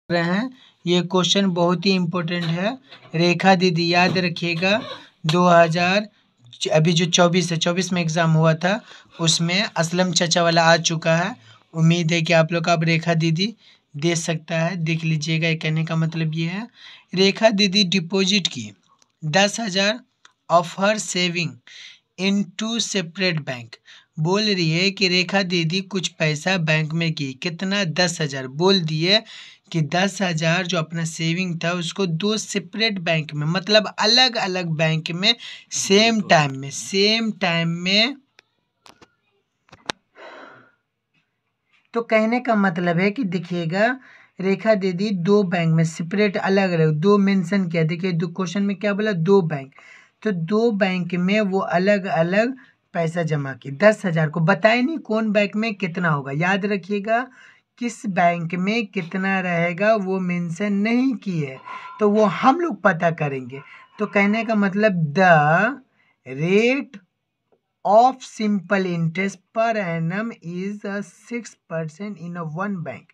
रहे हैं। ये क्वेश्चन बहुत ही इम्पोर्टेंट है। रेखा दीदी याद रखिएगा 2000 अभी जो 24 है 24 में एग्ज़ाम हुआ था उसमें असलम चाचा वाला आ चुका है। उम्मीद है कि आप लोग अब रेखा दीदी दे सकता है, देख लीजिएगा। ये कहने का मतलब ये है रेखा दीदी डिपॉजिट की 10,000 of her saving in 2 separate bank. बोल रही है कि रेखा दीदी कुछ पैसा बैंक में की, कितना 10,000। बोल दिए कि 10,000 जो अपना सेविंग था उसको 2 सेपरेट बैंक में, मतलब अलग अलग बैंक में सेम टाइम में। तो कहने का मतलब है कि देखिएगा रेखा दीदी 2 बैंक में सेपरेट अलग अलग 2 मेंशन किया। देखिए 2 क्वेश्चन में क्या बोला, 2 बैंक, तो 2 बैंक में वो अलग अलग पैसा जमा की। 10,000 को बताए नहीं कौन बैंक में कितना होगा, याद रखिएगा किस बैंक में कितना रहेगा वो मेंशन नहीं की है, तो वो हम लोग पता करेंगे। तो कहने का मतलब the rate of simple interest per annum is 6% in one bank.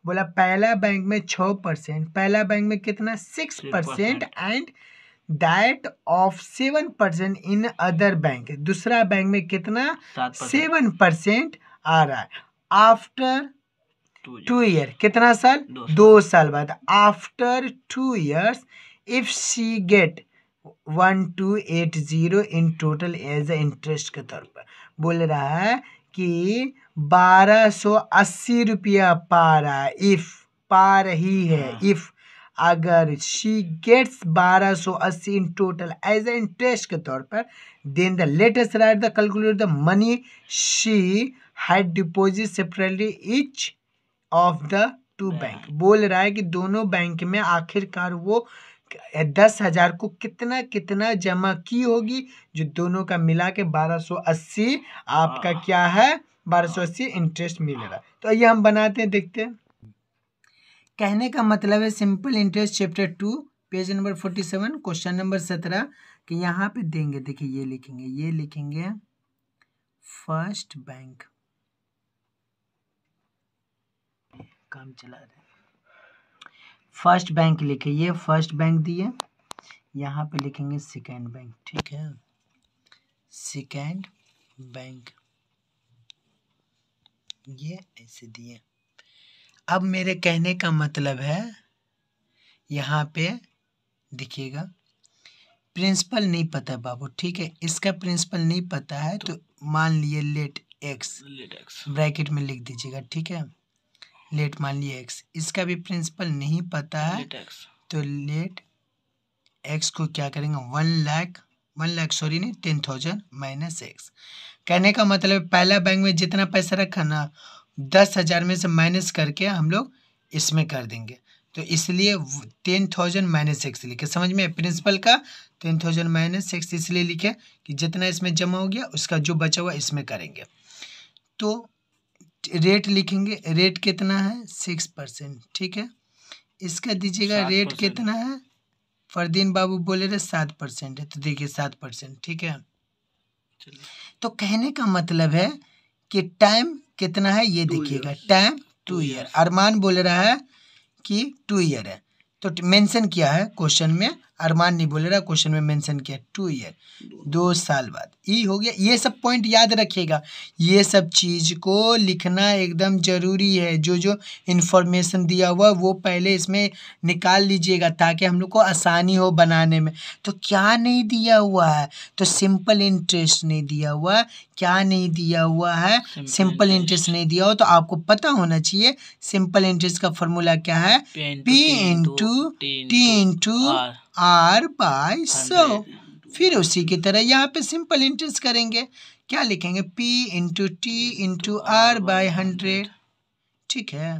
बोला पहला बैंक में 6%, पहला बैंक में कितना 6%, and that of 7% in other bank. दूसरा बैंक में कितना 7% आ रहा है। आफ्टर 2 ईयर, कितना साल 2 साल बाद, after 2 years if she get 1280 in total as interest के तौर पर। बोल रहा है कि 1280 रुपया पा रहा है, इफ पा रही है, इफ अगर she gets 1280 in total as interest के तौर पर, then the latest right the calculate the money she had deposit separately each of the 2 bank. बोल रहा है कि दोनों बैंक में आखिरकार वो 10,000 को कितना कितना जमा की होगी, जो दोनों का मिला के 1280 आपका क्या है 1280 इंटरेस्ट मिल रहा है। तो ये हम बनाते हैं, देखते हैं। कहने का मतलब है simple interest chapter 2 page number 47 question number 17 कि यहाँ पे देंगे। देखिए ये लिखेंगे फर्स्ट बैंक, काम चला रहे, फर्स्ट बैंक लिखे, ये फर्स्ट बैंक दिए, यहाँ पे लिखेंगे सेकेंड बैंक, ठीक है, सेकेंड बैंक, ये ऐसे दिए। अब मेरे कहने का मतलब है यहाँ पे देखिएगा प्रिंसिपल नहीं पता है बाबू, ठीक है, इसका प्रिंसिपल नहीं पता है तो मान लिए लेट एक्स ब्रैकेट में लिख दीजिएगा, ठीक है, लेट मान लिए एक्स, इसका भी प्रिंसिपल नहीं पता है तो लेट एक्स को क्या करेंगे 1 लाख सॉरी नहीं 10,000 माइनस एक्स। कहने का मतलब पहला बैंक में जितना पैसा रखा ना 10,000 में से माइनस करके हम लोग इसमें कर देंगे, तो इसलिए 10,000 माइनस एक्स लिखे। समझ में प्रिंसिपल का 10,000 माइनस एक्स इसलिए लिखे कि जितना इसमें जमा हो गया उसका जो बचा हुआ इसमें करेंगे। तो रेट लिखेंगे, रेट कितना है 6%, ठीक है, इसका दीजिएगा रेट कितना है, फरदीन बाबू बोले रहे 7% है, तो देखिए 7%, ठीक है। तो कहने का मतलब है कि टाइम कितना है, ये देखिएगा टाइम 2 ईयर। अरमान बोल रहा है कि 2 ईयर है, तो मेंशन किया है क्वेश्चन में, अरमान नहीं बोल रहा, क्वेश्चन में मेंशन किया 2 ईयर 2 साल बाद। ई हो गया। ये सब पॉइंट याद रखिएगा, ये सब चीज़ को लिखना एकदम ज़रूरी है। जो जो इन्फॉर्मेशन दिया हुआ वो पहले इसमें निकाल लीजिएगा ताकि हम लोग को आसानी हो बनाने में। तो क्या नहीं दिया हुआ है, तो सिंपल इंटरेस्ट नहीं दिया हुआ, क्या नहीं दिया हुआ है, सिंपल इंटरेस्ट नहीं दिया हो, तो आपको पता होना चाहिए सिंपल इंटरेस्ट का फॉर्मूला क्या है, P into T into R by 100। फिर उसी की तरह यहाँ पे सिंपल इंटरेस्ट करेंगे, क्या लिखेंगे P into T into R by 100, ठीक है।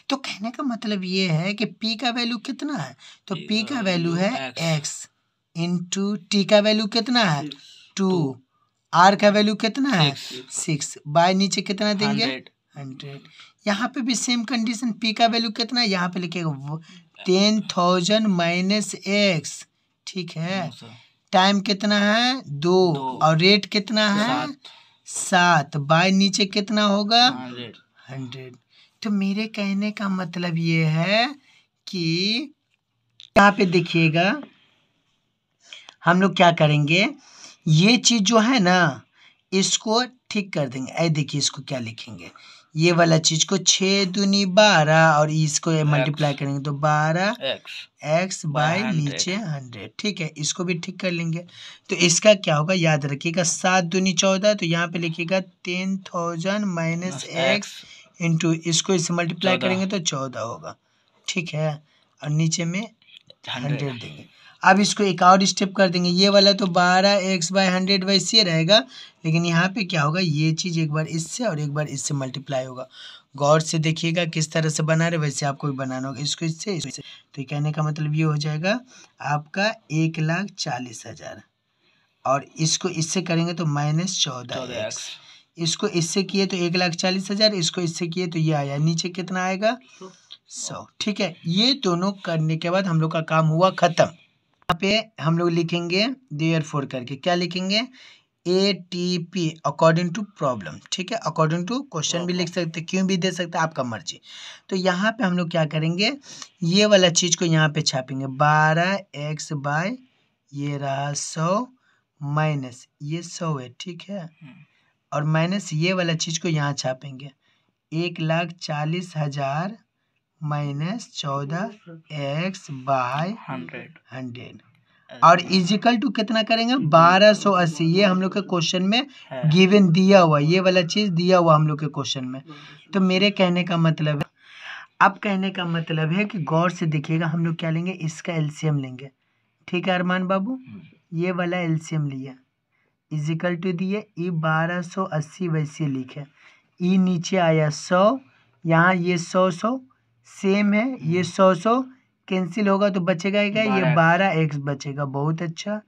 तो कहने का मतलब ये है कि P का वैल्यू कितना है, तो P का वैल्यू है x इंटू T का वैल्यू कितना है 2, R का वैल्यू कितना है 6, बाय नीचे कितना देंगे 100। यहाँ पे भी सेम कंडीशन, P का वैल्यू कितना है, यहाँ पे लिखेगा 10,000 माइनस एक्स, ठीक है, टाइम कितना है 2 और रेट कितना है 7, बाय नीचे कितना होगा 100। तो मेरे कहने का मतलब ये है कि यहाँ पे देखिएगा हम लोग क्या करेंगे, ये चीज जो है ना इसको ठीक कर देंगे। ऐ देखिए इसको क्या लिखेंगे, ये वाला चीज को 6 दूनी 12 और इसको मल्टीप्लाई करेंगे तो 12 एक्स बाय नीचे 100। ठीक है, इसको भी ठीक कर लेंगे। तो इसका क्या होगा याद रखिएगा, 7 दूनी 14, तो यहाँ पे लिखिएगा 10,000 माइनस एक्स इंटू इसको इससे मल्टीप्लाई करेंगे तो 14 होगा। ठीक है, और नीचे में 100 देंगे। अब इसको एक और स्टेप कर देंगे, ये वाला तो 12 एक्स बाय 100 वैसे रहेगा, लेकिन यहाँ पे क्या होगा, ये चीज़ एक बार इससे और एक बार इससे मल्टीप्लाई होगा। गौर से देखिएगा किस तरह से बना रहे, वैसे आपको भी बनाना होगा, इसको इससे इससे। तो ये कहने का मतलब ये हो जाएगा आपका 1,40,000 और इसको इससे करेंगे तो माइनस 14x। इसको इससे किए तो 1,40,000, इसको इससे किए तो ये आया, नीचे कितना आएगा 100। ठीक है, ये दोनों करने के बाद हम लोग का काम हुआ खत्म। यहाँ पे हम लोग लिखेंगे देयरफॉर करके, क्या लिखेंगे, ATP अकॉर्डिंग टू प्रॉब्लम। ठीक है, अकॉर्डिंग टू क्वेश्चन भी लिख सकते, क्यों भी दे सकते, आपका मर्जी। तो यहाँ पे हम लोग क्या करेंगे, ये वाला चीज को यहाँ पे छापेंगे, 12x बाय ये रहा 100 माइनस ये 100 है। ठीक है, और माइनस ये वाला चीज को यहाँ छापेंगे, 1,40,000 माइनस 14x बाय 100 और इजिकल टू कितना करेंगे 1280। ये हम लोग के क्वेश्चन में गिवन दिया हुआ, ये वाला चीज दिया हुआ हम लोग के क्वेश्चन में। तो मेरे कहने का मतलब है, अब कहने का मतलब है कि गौर से देखिएगा, हम लोग क्या लेंगे, इसका एलसीएम लेंगे। ठीक है अरमान बाबू, ये वाला एलसीएम लिया, इजिकल टू दिए, ई 1280 वैसे लिखे, ई नीचे आया 100, यहाँ ये 100 सेम है, ये 100 कैंसिल होगा तो बचेगा क्या, ये 12x बचेगा। बहुत अच्छा,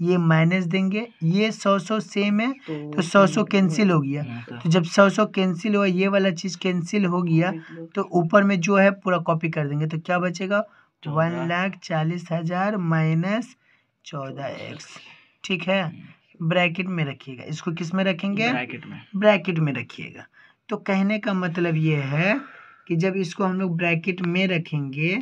ये माइनस देंगे, ये 100 सेम है तो 100 कैंसिल हो गया। तो जब 100 कैंसिल हुआ, ये वाला चीज कैंसिल हो गया, तो ऊपर में जो है पूरा कॉपी कर देंगे, तो क्या बचेगा 1,40,000 माइनस 14x। ठीक है, ब्रैकेट में रखिएगा, इसको किस में रखेंगे, ब्रैकेट में रखिएगा। तो कहने का मतलब ये है कि जब इसको हम लोग ब्रैकेट में रखेंगे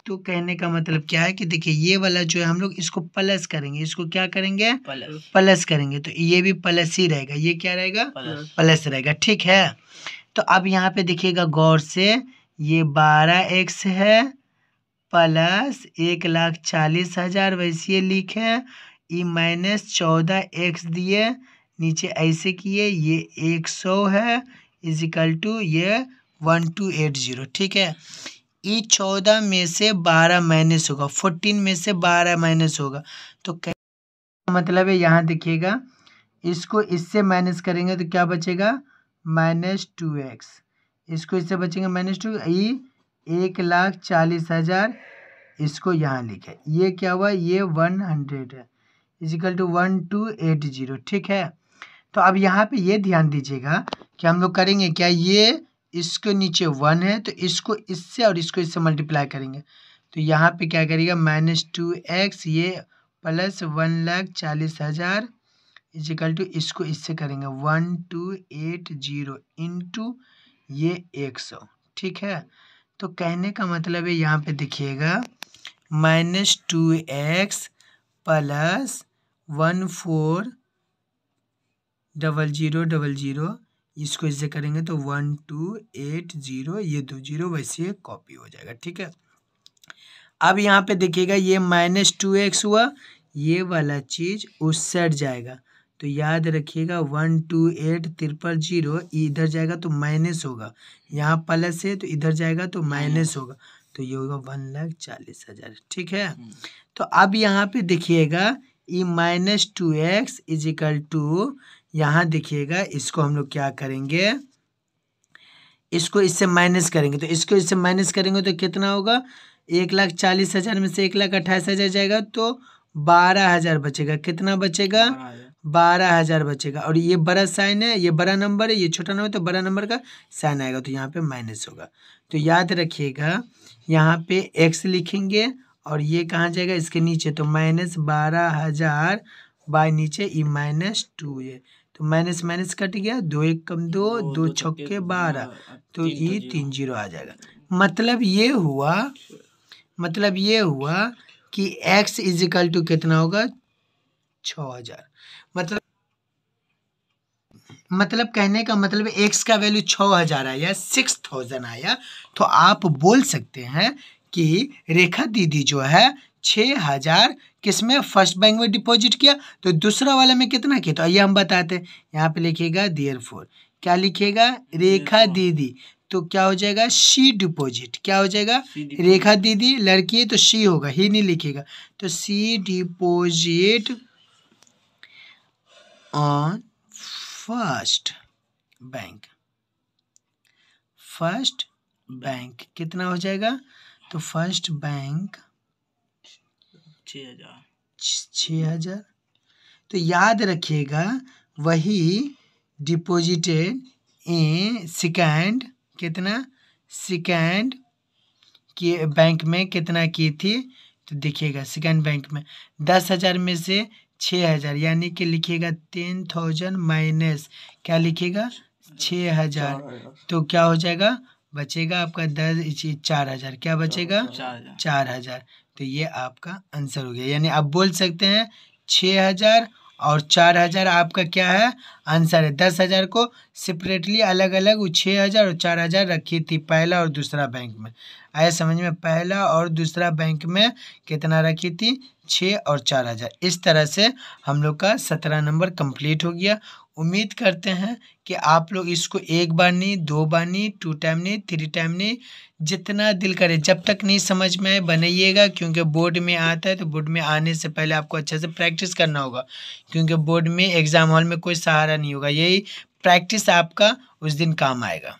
तो कहने का मतलब क्या है कि देखिए ये वाला जो है हम लोग इसको प्लस करेंगे, इसको क्या करेंगे, प्लस करेंगे, तो ये भी प्लस ही रहेगा, ये क्या रहेगा, प्लस रहेगा। ठीक है, तो अब यहाँ पे देखिएगा गौर से, ये 12x है प्लस 1,40,000 वैसे लिखे, ई माइनस 14x दिए, नीचे ऐसे किए, ये 100 है इजिकल टू ये 1280। ठीक है, ई 14 में से 12 माइनस होगा, 14 में से 12 माइनस होगा, तो मतलब है यहाँ देखिएगा, इसको इससे माइनस करेंगे तो क्या बचेगा -2x, इसको इससे बचेगा -2, ई 1,40,000 इसको यहाँ लिखे, ये क्या हुआ, ये 100 है इजिकल टू 1280। ठीक है, तो अब यहाँ पे ये ध्यान दीजिएगा कि हम लोग करेंगे क्या, ये इसके नीचे 1 है तो इसको इससे और इसको इससे मल्टीप्लाई करेंगे, तो यहाँ पे क्या करेगा -2x, ये प्लस 1,40,000 इजिकल टू इसको इससे करेंगे 1280 इंटू ये 100। ठीक है, तो कहने का मतलब है यहाँ पे देखिएगा -2x प्लस 140000, इसको इससे करेंगे तो 1280, ये 20 वैसे कॉपी हो जाएगा। ठीक है, अब यहाँ पे देखिएगा ये -2x हुआ, ये वाला चीज उस साइड जाएगा, तो याद रखिएगा 128,000 इधर जाएगा तो माइनस होगा, यहाँ प्लस है तो इधर जाएगा तो माइनस होगा, तो ये होगा 1,40,000। ठीक है, तो अब यहाँ पे देखिएगा ई -2x इजिकल टू, यहाँ देखिएगा इसको हम लोग क्या करेंगे, इसको इससे माइनस करेंगे, तो इसको इससे माइनस करेंगे तो कितना होगा, 1,40,000 में से 1,28,000 जाएगा तो 12,000 बचेगा, कितना बचेगा 12,000 बचेगा, और ये बड़ा साइन है, ये बड़ा नंबर है, ये छोटा नंबर, तो बड़ा नंबर का साइन आएगा, तो यहाँ पे माइनस होगा। तो याद रखिएगा यहाँ पे x लिखेंगे और ये कहाँ जाएगा, इसके नीचे, तो -12,000 बाय नीचे ई -2 है, तो माइनस माइनस कट गया, 2 1 कम 2, 2 छक्के 12, तो ई 30 आ जाएगा। मतलब ये हुआ मतलब ये हुआ कि x इजिकल टू कितना होगा 6000। मतलब कहने का मतलब x का वैल्यू 6000 आया, 6000 आया। तो आप बोल सकते हैं कि रेखा दीदी जो है 6000 किसमें फर्स्ट बैंक में डिपॉजिट किया, तो दूसरा वाला में कितना किया, तो आइए हम बताते हैं। यहाँ पे लिखिएगा देयरफॉर, क्या लिखिएगा, रेखा दीदी, तो क्या हो जाएगा शी डिपॉजिट, क्या हो जाएगा, रेखा दीदी लड़की है तो शी होगा, ही नहीं लिखिएगा, तो she deposit on first bank. First bank कितना हो जाएगा, तो फर्स्ट बैंक 6000। तो याद रखिएगा वही डिपॉजिटेड इन सेकंड, कितना, सेकंड की बैंक में कितना की थी, तो देखिएगा सेकंड बैंक में 10,000 में से 6,000, यानी कि लिखिएगा 10,000 माइनस क्या लिखिएगा 6,000, तो क्या हो जाएगा, बचेगा आपका 4,000, क्या बचेगा 4,000। तो ये आपका आंसर हो गया। यानी आप बोल सकते हैं 6,000 और 4,000 आपका क्या है, आंसर है। 10,000 को सेपरेटली अलग अलग 6,000 और 4,000 रखी थी पहला और दूसरा बैंक में, आया समझ में, पहला और दूसरा बैंक में कितना रखी थी, 6 और 4,000। इस तरह से हम लोग का 17 नंबर कंप्लीट हो गया। उम्मीद करते हैं कि आप लोग इसको एक बार नहीं, 2 बार नहीं, 2 टाइम नहीं, 3 टाइम नहीं, जितना दिल करे, जब तक नहीं समझ में आए बनाइएगा, क्योंकि बोर्ड में आता है। तो बोर्ड में आने से पहले आपको अच्छे से प्रैक्टिस करना होगा, क्योंकि बोर्ड में एग्ज़ाम हॉल में कोई सहारा नहीं होगा, यही प्रैक्टिस आपका उस दिन काम आएगा।